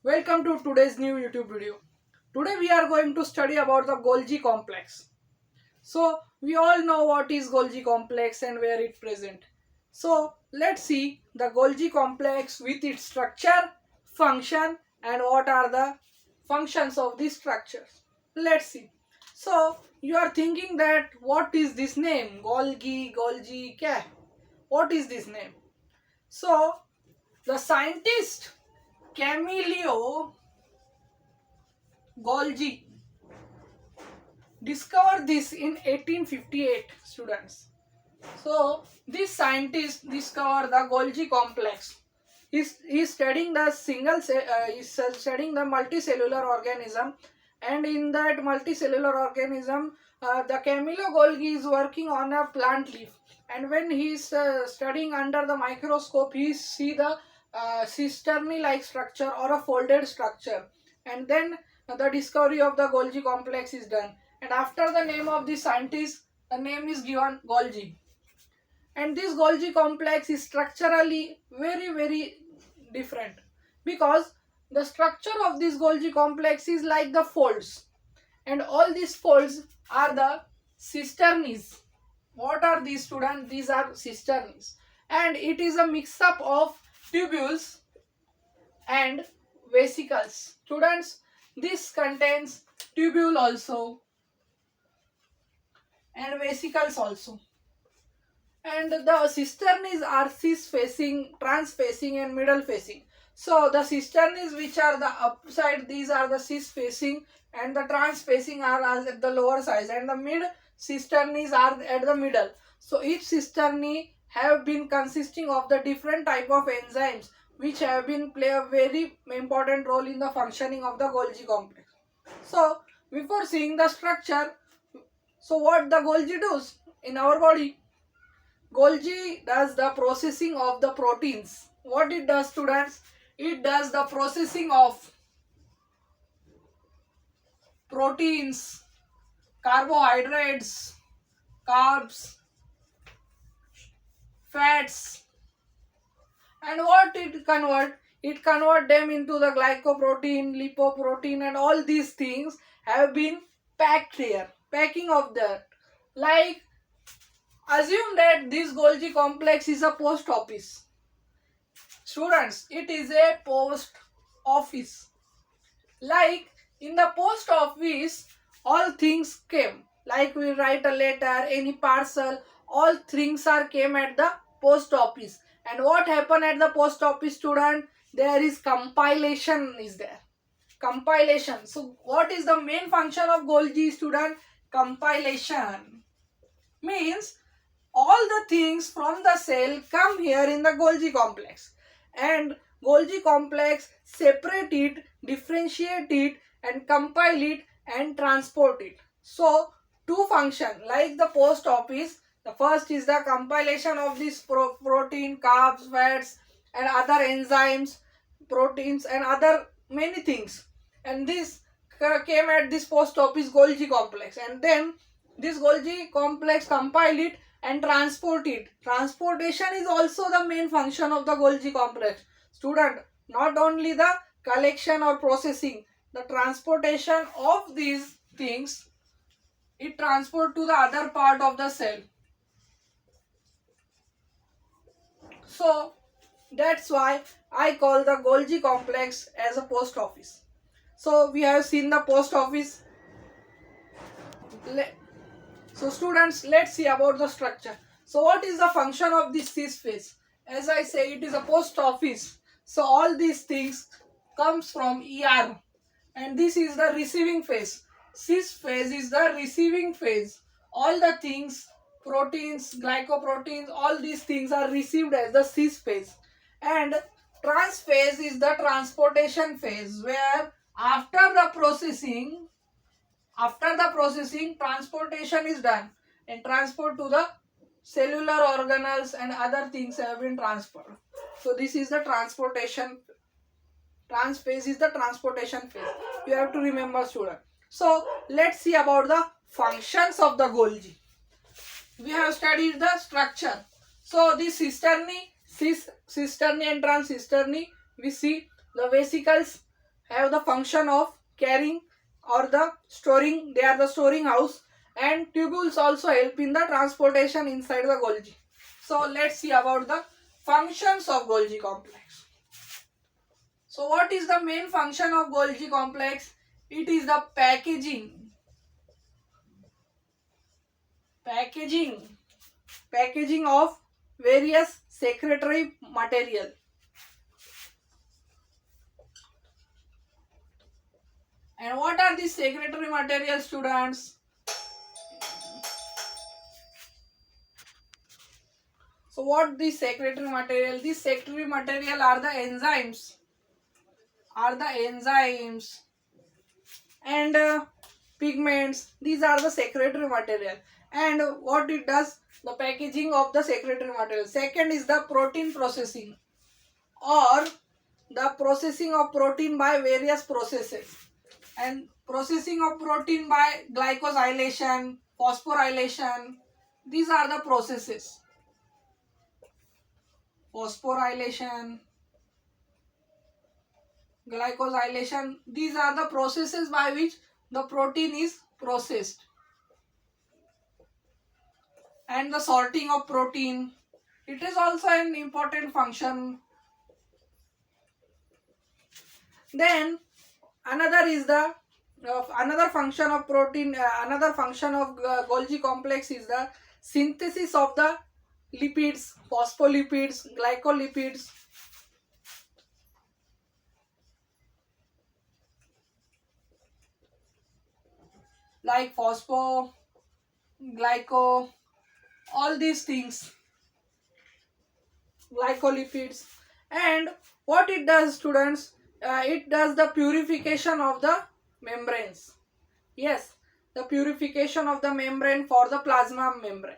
Welcome to today's new YouTube video. Today we are going to study about the Golgi complex. So we all know what is Golgi complex and where it present. So let's see the Golgi complex with its structure, function and what are the functions of these structures. Let's see. So you are thinking that what is this name? Golgi, kya? What is this name? So the scientist Camillo Golgi discovered this in 1858, students. So this scientist discovered the Golgi complex. He's studying the studying the multicellular organism, and in that multicellular organism, the Camillo Golgi is working on a plant leaf. And when he is studying under the microscope, he see the cistern-like structure or a folded structure, and then the discovery of the Golgi complex is done. And after the name of the scientist, the name is given Golgi. And this Golgi complex is structurally very different, because the structure of this Golgi complex is like the folds, and all these folds are the cisterns. What are these, students? These are cisterns, and it is a mix up of tubules and vesicles. Students, this contains tubule also and vesicles also. And the cisterns are cis facing, trans facing and middle facing. So the cisterns which are the upside, these are the cis facing, and the trans facing are at the lower side, and the mid cisterns are at the middle. So each cistern have been consisting of the different type of enzymes which have been play a very important role in the functioning of the Golgi complex. So before seeing the structure, so what the Golgi does in our body? Golgi does the processing of the proteins. What it does, students? It does the processing of proteins, carbohydrates, carbs, fats, and what it convert? It convert them into the glycoprotein, lipoprotein, and all these things have been packed here. Packing of that, like, assume that this Golgi complex is a post office. Students, it is a post office. Like in the post office, all things came. Like we write a letter, any parcel, all things are came at the post office. And what happened at the post office, student? There is compilation is there. Compilation. So what is the main function of Golgi, student? Compilation. Means all the things from the cell come here in the Golgi complex, and Golgi complex separate it, differentiate it and compile it and transport it. So two function, like the post office, the first is the compilation of this protein, carbs, fats and other enzymes, proteins and other many things, and this came at this post office Golgi complex, and then this Golgi complex compile it and transport it. Transportation is also the main function of the Golgi complex. Student, not only the collection or processing, the transportation of these things, it transport to the other part of the cell. So that's why I call the Golgi complex as a post office. So we have seen the post office. So students, let's see about the structure. So what is the function of this cis phase? As I say, it is a post office. So all these things comes from ER, and this is the receiving phase. Cis phase is the receiving phase. All the things, proteins, glycoproteins, all these things are received as the cis phase. And trans phase is the transportation phase, where after the processing, transportation is done, and transport to the cellular organelles and other things have been transferred. So this is the transportation. Trans phase is the transportation phase. You have to remember, student. So let's see about the functions of the Golgi. We have studied the structure. So this cisternae and trans cisternae, we see the vesicles, have the function of carrying or the storing. They are the storing house, and tubules also help in the transportation inside the Golgi. So let's see about the functions of Golgi complex. So what is the main function of Golgi complex? It is the packaging of various secretory material. And what are these secretory materials, students? So what these secretory material? These secretory material are the enzymes. And pigments. These are the secretory material. And what it does? The packaging of the secretory material. Second is the protein processing, or the processing of protein by various processes. And processing of protein by glycosylation, phosphorylation. These are the processes. Phosphorylation, glycosylation. These are the processes by which the protein is processed. And the sorting of protein. It is also an important function. Then another is the another function of protein. Another function of Golgi complex is the synthesis of the lipids, phospholipids, glycolipids. Like phospho, glyco, all these things, glycolipids. And what it does, students, it does the purification of the membranes. Yes, the purification of the membrane for the plasma membrane.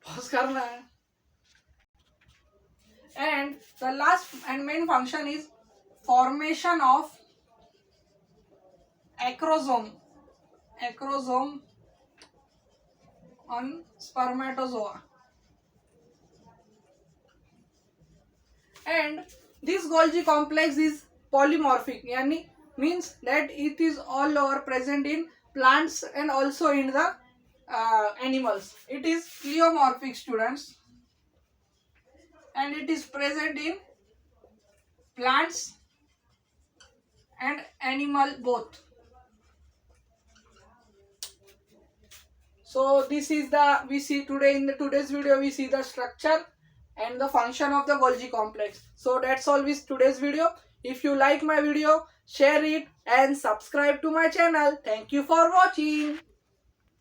Pause karna hai. And the last and main function is formation of acrosome on spermatozoa. And this Golgi complex is polymorphic, yani means that it is all over present in plants and also in the animals. It is pleomorphic, students, and it is present in plants and animal both. So this is the, we see today in the today's video, we see the structure and the function of the Golgi complex. So that's all with today's video. If you like my video, share it and subscribe to my channel. Thank you for watching.